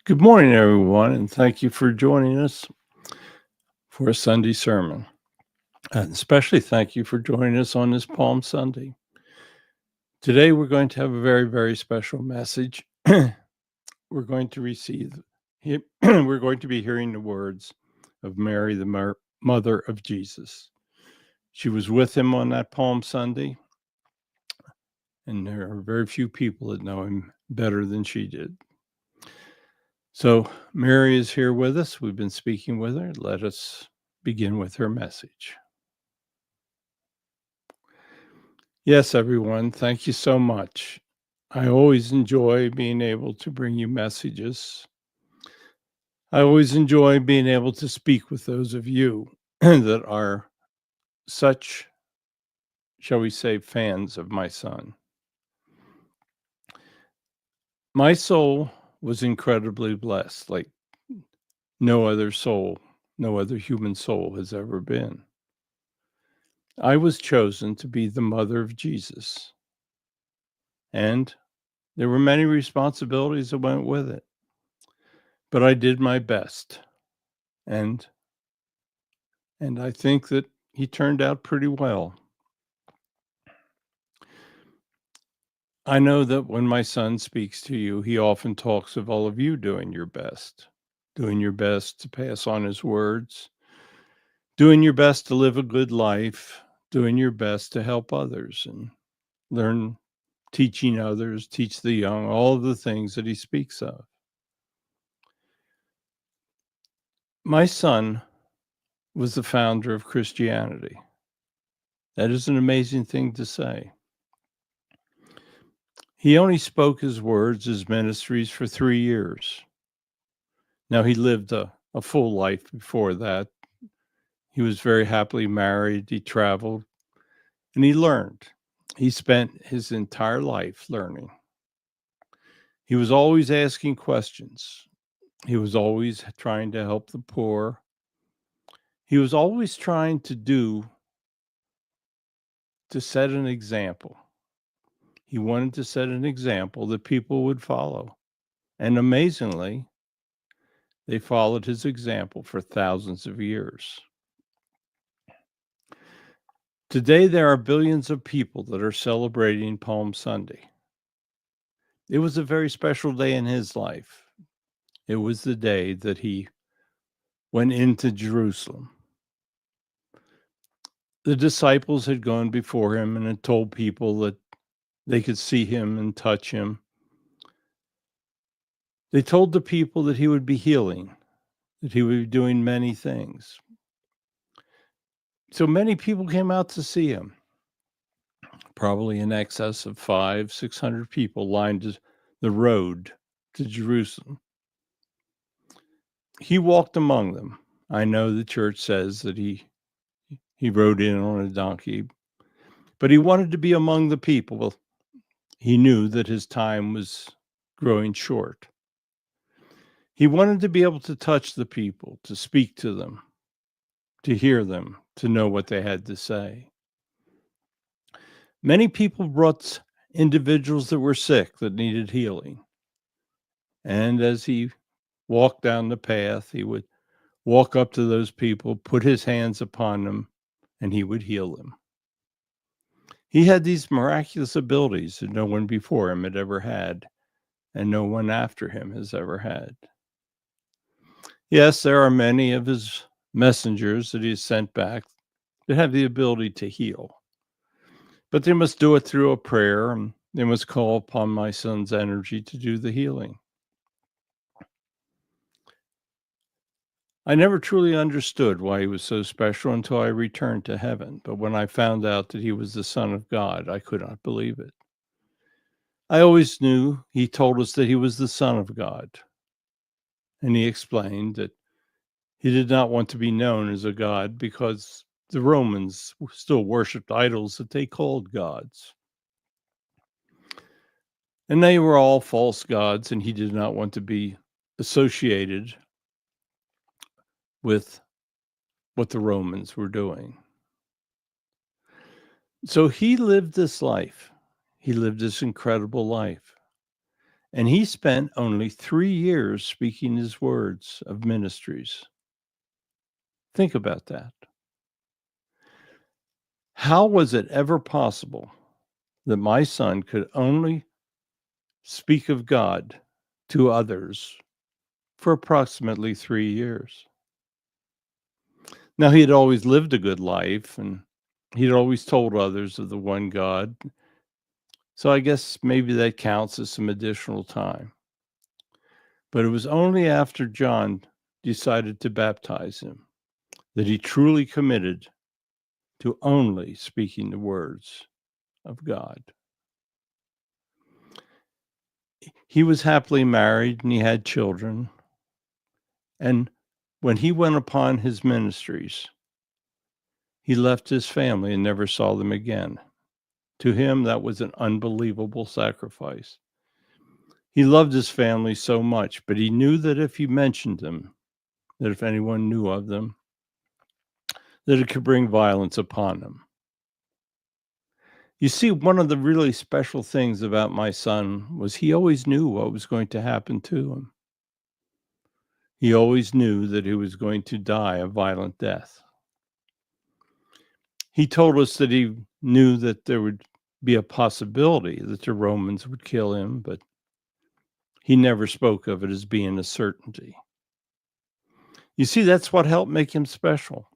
Good morning, everyone, and thank you for joining us for a Sunday sermon. And especially thank you for joining us on this Palm Sunday. Today, we're going to have a very, very special message. We're going to we're going to be hearing the words of Mary, the mother of Jesus. She was with him on that Palm Sunday, and there are very few people that know him better than she did. So, Mary is here with us. We've been speaking with her. Let us begin with her message. Yes, everyone, thank you so much. I always enjoy being able to bring you messages. I always enjoy being able to speak with those of you that are such, shall we say, fans of my son. My soul was incredibly blessed, like no other soul, no other human soul has ever been. I was chosen to be the mother of Jesus, and there were many responsibilities that went with it. But I did my best, and I think that he turned out pretty well. I know that when my son speaks to you, he often talks of all of you doing your best to pass on his words, doing your best to live a good life, doing your best to help others and learn, teaching others, teach the young, all of the things that he speaks of. My son was the founder of Christianity. That is an amazing thing to say. He only spoke his words, his ministries, for 3 years. Now, he lived a full life before that. He was very happily married, he traveled, and he learned. He spent his entire life learning. He was always asking questions. He was always trying to help the poor. He was always trying to set an example. He wanted to set an example that people would follow. And amazingly, they followed his example for thousands of years. Today, there are billions of people that are celebrating Palm Sunday. It was a very special day in his life. It was the day that he went into Jerusalem. The disciples had gone before him and had told people that they could see him and touch him. They told the people that he would be healing, that he would be doing many things. So many people came out to see him. Probably in excess of 500-600 people lined the road to Jerusalem. He walked among them. I know the church says that he rode in on a donkey, but he wanted to be among the people. He knew that his time was growing short. He wanted to be able to touch the people, to speak to them, to hear them, to know what they had to say. Many people brought individuals that were sick, that needed healing. And as he walked down the path, he would walk up to those people, put his hands upon them, and he would heal them. He had these miraculous abilities that no one before him had ever had, and no one after him has ever had. Yes, there are many of his messengers that he has sent back that have the ability to heal, but they must do it through a prayer, and they must call upon my son's energy to do the healing. I never truly understood why he was so special until I returned to heaven, but when I found out that he was the Son of God, I could not believe it. I always knew he told us that he was the Son of God, and he explained that he did not want to be known as a god because the Romans still worshipped idols that they called gods. And they were all false gods, and he did not want to be associated with what the Romans were doing. So he lived this life. He lived this incredible life. and he spent only 3 years speaking his words of ministries. Think about that. How was it ever possible that my son could only speak of God to others for approximately 3 years? Now, he had always lived a good life, and he'd always told others of the one God. So I guess maybe that counts as some additional time. But it was only after John decided to baptize him that he truly committed to only speaking the words of God. He was happily married and he had children. And when he went upon his ministries, he left his family and never saw them again. To him, that was an unbelievable sacrifice. He loved his family so much, but he knew that if he mentioned them, that if anyone knew of them, that it could bring violence upon them. You see, one of the really special things about my son was he always knew what was going to happen to him. He always knew that he was going to die a violent death. He told us that he knew that there would be a possibility that the Romans would kill him, but he never spoke of it as being a certainty. You see, that's what helped make him special.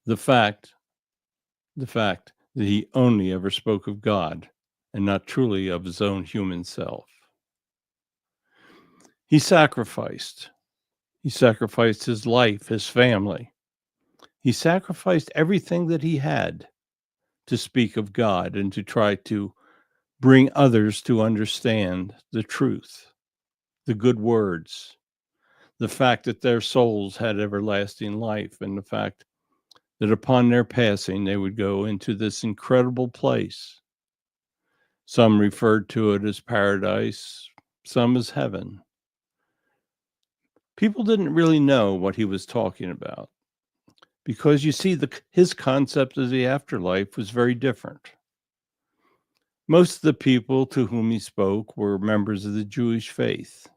The fact that he only ever spoke of God and not truly of his own human self. He sacrificed. He sacrificed his life, his family. He sacrificed everything that he had to speak of God and to try to bring others to understand the truth, the good words, the fact that their souls had everlasting life, and the fact that upon their passing they would go into this incredible place. Some referred to it as paradise, some as heaven. People didn't really know what he was talking about because you see, his concept of the afterlife was very different. Most of the people to whom he spoke were members of the Jewish faith,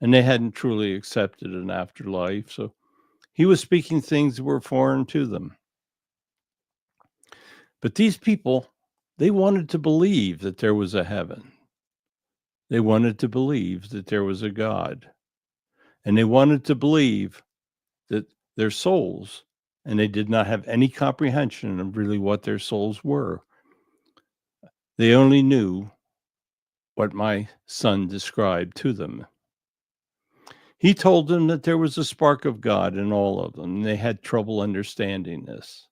and they hadn't truly accepted an afterlife, so he was speaking things that were foreign to them. But these people, they wanted to believe that there was a heaven. They wanted to believe that there was a God. And they wanted to believe that their souls, and they did not have any comprehension of really what their souls were. They only knew what my son described to them. He told them that there was a spark of God in all of them, and they had trouble understanding this.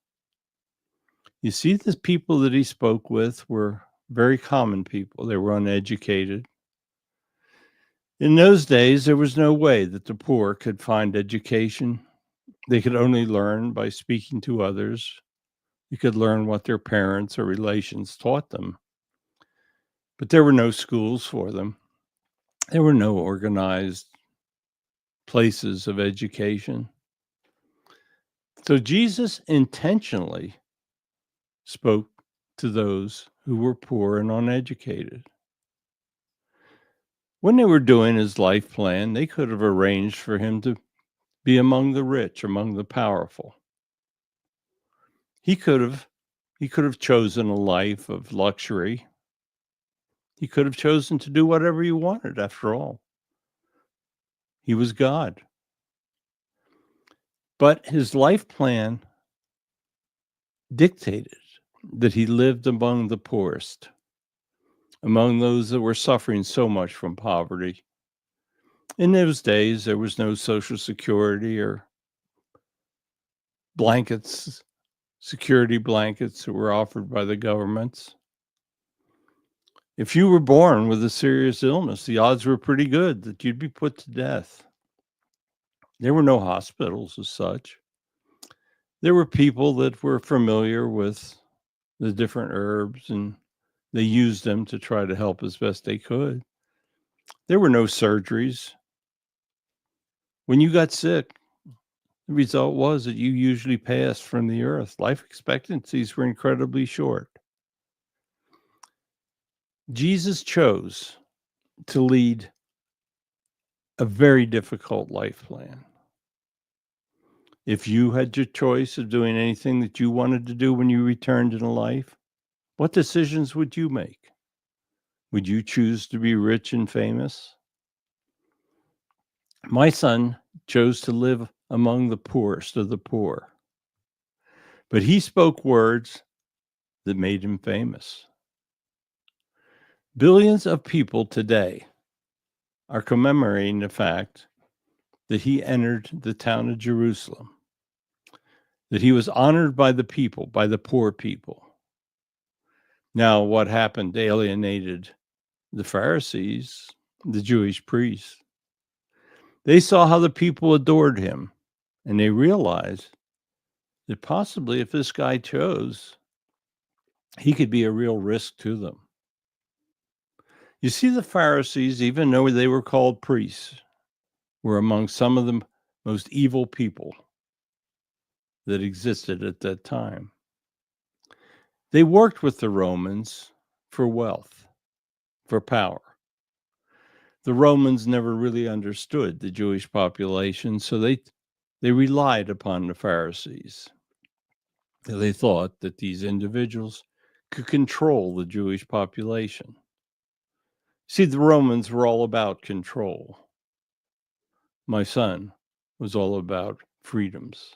You see, the people that he spoke with were very common people. They were uneducated. In those days, there was no way that the poor could find education. They could only learn by speaking to others. You could learn what their parents or relations taught them. But there were no schools for them. There were no organized places of education. So Jesus intentionally spoke to those who were poor and uneducated. When they were doing his life plan, they could have arranged for him to be among the rich, among the powerful. He could have chosen a life of luxury. He could have chosen to do whatever he wanted, after all. He was God. But his life plan dictated that he lived among the poorest, among those that were suffering so much from poverty. In those days, there was no Social Security or blankets, security blankets that were offered by the governments. If you were born with a serious illness, the odds were pretty good that you'd be put to death. There were no hospitals as such. There were people that were familiar with the different herbs, and they used them to try to help as best they could. There were no surgeries. When you got sick, the result was that you usually passed from the earth. Life expectancies were incredibly short. Jesus chose to lead a very difficult life plan. If you had your choice of doing anything that you wanted to do when you returned in life, what decisions would you make? Would you choose to be rich and famous? My son chose to live among the poorest of the poor, but he spoke words that made him famous. Billions of people today are commemorating the fact that he entered the town of Jerusalem, that he was honored by the people, by the poor people. Now, what happened alienated the Pharisees, the Jewish priests. They saw how the people adored him, and they realized that possibly if this guy chose, he could be a real risk to them. You see, the Pharisees, even though they were called priests, were among some of the most evil people that existed at that time. They worked with the Romans for wealth, for power. The Romans never really understood the Jewish population, so they relied upon the Pharisees. They thought that these individuals could control the Jewish population. See, the Romans were all about control. My son was all about freedoms.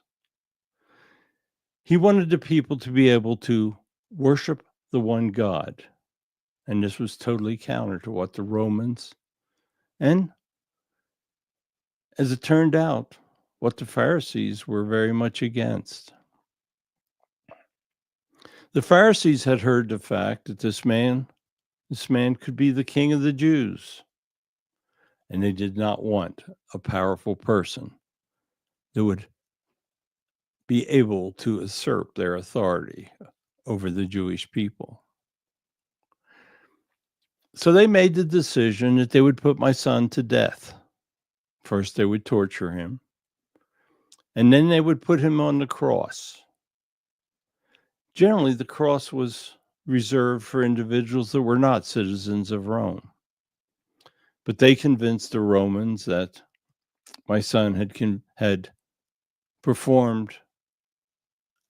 He wanted the people to be able to worship the one God, and this was totally counter to what the Romans, and as it turned out, what the Pharisees were very much against. The Pharisees had heard the fact that this man could be the king of the Jews, and they did not want a powerful person that would be able to usurp their authority over the Jewish people. So they made the decision that they would put my son to death. First, they would torture him, and then they would put him on the cross. Generally, the cross was reserved for individuals that were not citizens of Rome. But they convinced the Romans that my son had performed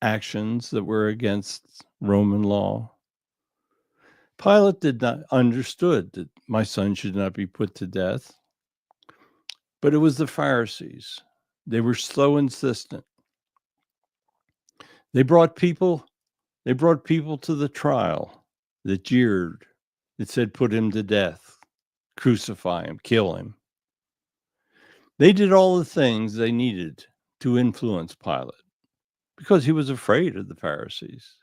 actions that were against Roman law. Pilate did not understood that my son should not be put to death, but it was the Pharisees. They were so insistent. They brought people to the trial that jeered, that said, put him to death, crucify him, kill him. They did all the things they needed to influence Pilate because he was afraid of the Pharisees.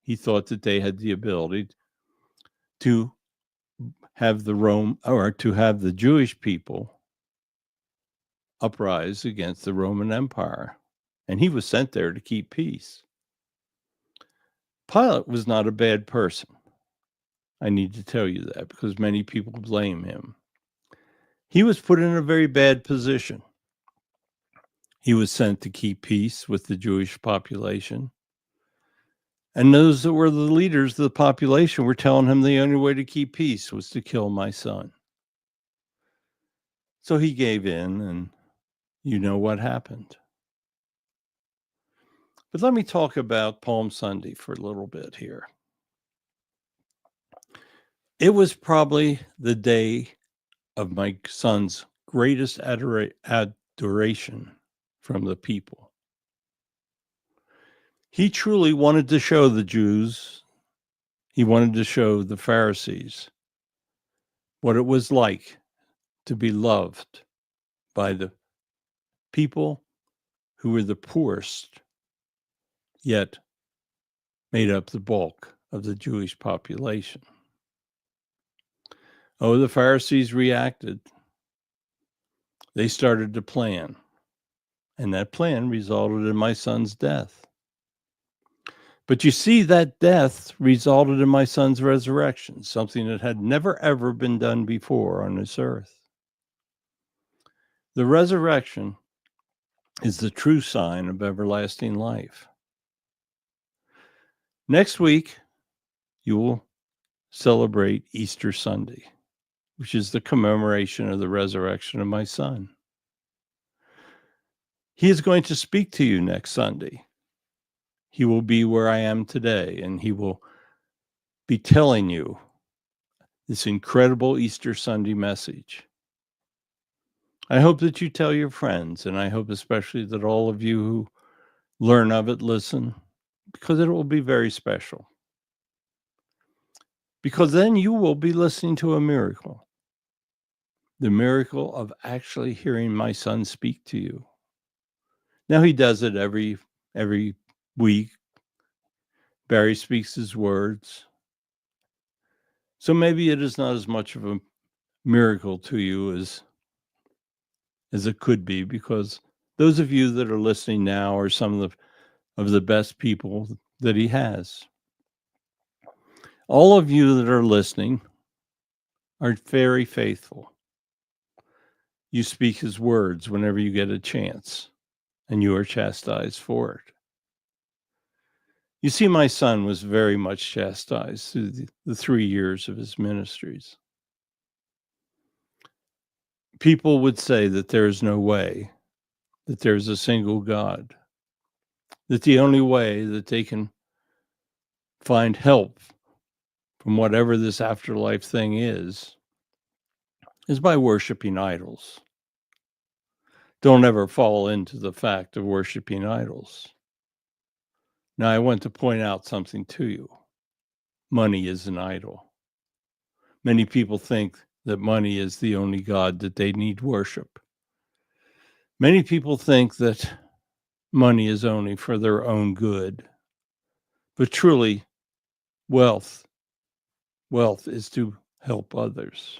He thought that they had the ability to have the Jewish people uprise against the Roman Empire, and he was sent there to keep peace. Pilate was not a bad person. I need to tell you that because many people blame him. He was put in a very bad position. He was sent to keep peace with the Jewish population. And those that were the leaders of the population were telling him the only way to keep peace was to kill my son. So he gave in, and you know what happened. But let me talk about Palm Sunday for a little bit here. It was probably the day of my son's greatest adoration from the people. He truly wanted to show the Jews, he wanted to show the Pharisees what it was like to be loved by the people who were the poorest, yet made up the bulk of the Jewish population. Oh, the Pharisees reacted. They started to plan, and that plan resulted in my son's death. But you see, that death resulted in my son's resurrection, something that had never, ever been done before on this earth. The resurrection is the true sign of everlasting life. Next week, you will celebrate Easter Sunday, which is the commemoration of the resurrection of my son. He is going to speak to you next Sunday. He will be where I am today, and he will be telling you this incredible Easter Sunday message. I hope that you tell your friends, and I hope especially that all of you who learn of it listen, because it will be very special. Because then you will be listening to a miracle, the miracle of actually hearing my son speak to you. Now he does it every week. Barry speaks his words. So maybe it is not as much of a miracle to you as it could be, because those of you that are listening now are some of the best people that he has. All of you that are listening are very faithful. You speak his words whenever you get a chance, and you are chastised for it. You see, my son was very much chastised through the 3 years of his ministries. People would say that there is no way, that there's a single God, that the only way that they can find help from whatever this afterlife thing is by worshiping idols. Don't ever fall into the fact of worshiping idols. Now, I want to point out something to you. Money is an idol. Many people think that money is the only God that they need worship. Many people think that money is only for their own good. But truly, wealth is to help others.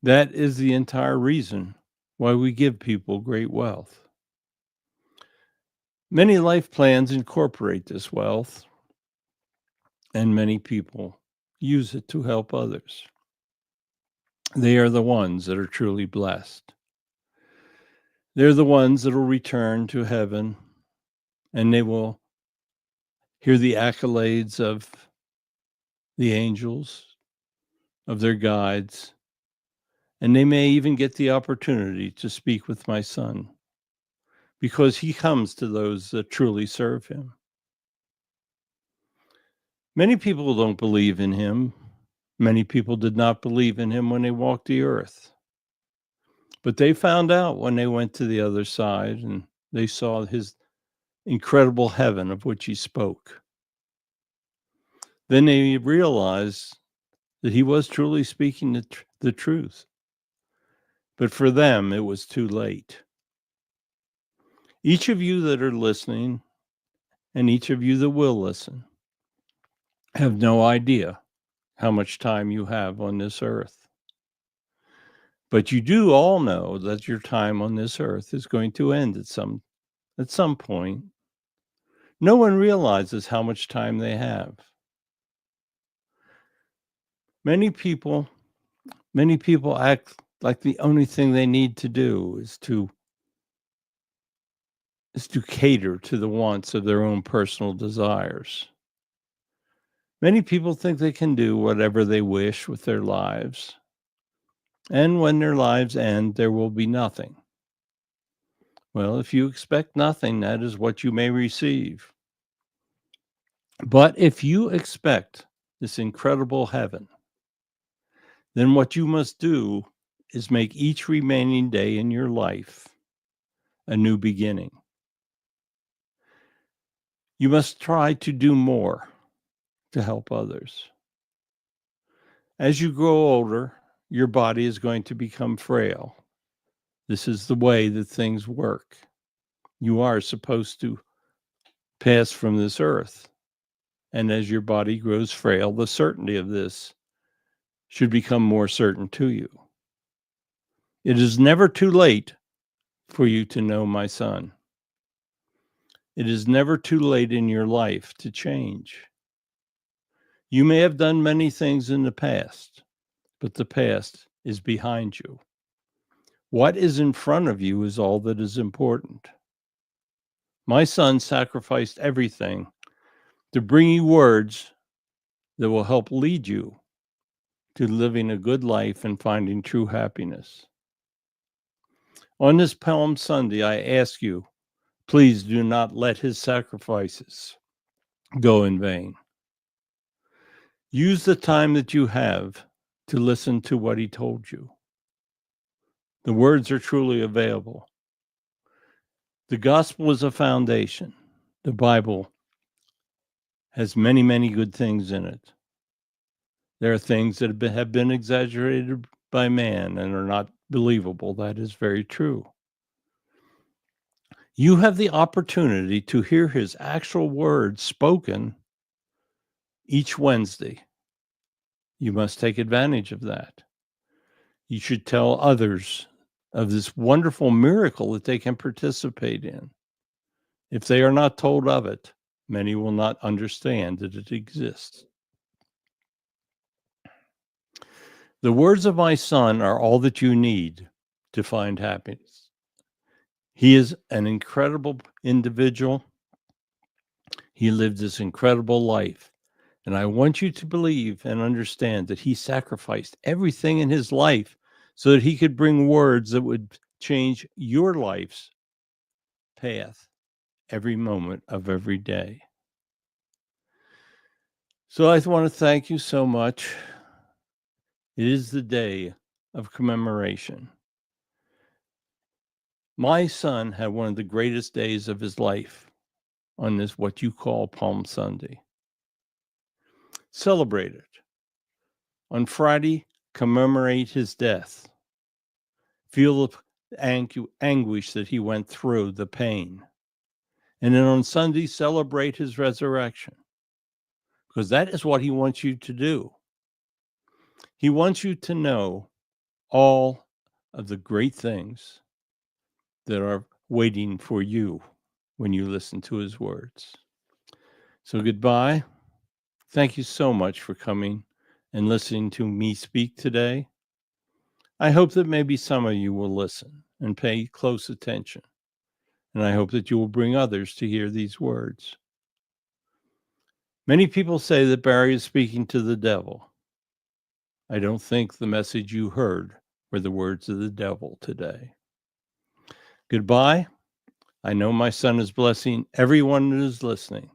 That is the entire reason why we give people great wealth. Many life plans incorporate this wealth, and many people use it to help others. They are the ones that are truly blessed. They're the ones that will return to heaven, and they will hear the accolades of the angels, of their guides, and they may even get the opportunity to speak with my son, because he comes to those that truly serve him. Many people don't believe in him. Many people did not believe in him when they walked the earth. But they found out when they went to the other side and they saw his incredible heaven of which he spoke. Then they realized that he was truly speaking the truth. But for them, it was too late. Each of you that are listening, and each of you that will listen, have no idea how much time you have on this earth. But you do all know that your time on this earth is going to end at some point. No one realizes how much time they have. Many people act like the only thing they need to do is to cater to the wants of their own personal desires. Many people think they can do whatever they wish with their lives. And when their lives end, there will be nothing. Well, if you expect nothing, that is what you may receive. But if you expect this incredible heaven, then what you must do is make each remaining day in your life a new beginning. You must try to do more to help others. As you grow older, your body is going to become frail. This is the way that things work. You are supposed to pass from this earth. And as your body grows frail, the certainty of this should become more certain to you. It is never too late for you to know my son. It is never too late in your life to change. You may have done many things in the past, but the past is behind you. What is in front of you is all that is important. My son sacrificed everything to bring you words that will help lead you to living a good life and finding true happiness. On this Palm Sunday, I ask you, please do not let his sacrifices go in vain. Use the time that you have to listen to what he told you. The words are truly available. The gospel is a foundation. The Bible has many, many good things in it. There are things that have been exaggerated by man and are not believable. That is very true. You have the opportunity to hear his actual words spoken each Wednesday. You must take advantage of that. You should tell others of this wonderful miracle that they can participate in. If they are not told of it, many will not understand that it exists. The words of my son are all that you need to find happiness. He is an incredible individual. He lived this incredible life. And I want you to believe and understand that he sacrificed everything in his life so that he could bring words that would change your life's path every moment of every day. So I want to thank you so much. It is the day of commemoration. My son had one of the greatest days of his life on this, what you call Palm Sunday. Celebrate it. On Friday, commemorate his death. Feel the anguish that he went through, the pain. And then on Sunday, celebrate his resurrection. Because that is what he wants you to do. He wants you to know all of the great things that are waiting for you when you listen to his words. So goodbye. Thank you so much for coming and listening to me speak today. I hope that maybe some of you will listen and pay close attention. And I hope that you will bring others to hear these words. Many people say that Barry is speaking to the devil. I don't think the message you heard were the words of the devil today. Goodbye. I know my son is blessing everyone that is listening.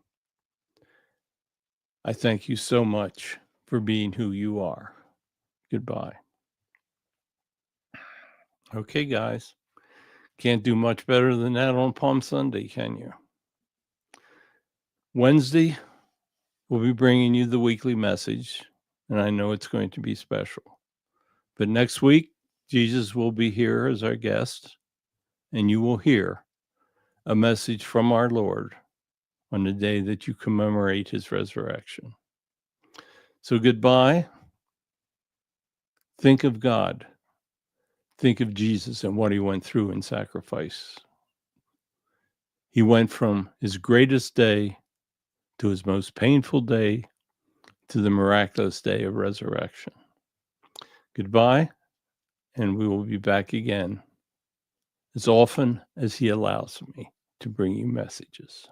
I thank you so much for being who you are. Goodbye. Okay, guys. Can't do much better than that on Palm Sunday, can you? Wednesday, we'll be bringing you the weekly message, and I know it's going to be special. But next week, Jesus will be here as our guest, and you will hear a message from our Lord on the day that you commemorate his resurrection. So goodbye. Think of God. Think of Jesus and what he went through in sacrifice. He went from his greatest day to his most painful day to the miraculous day of resurrection. Goodbye, and we will be back again as often as he allows me to bring you messages.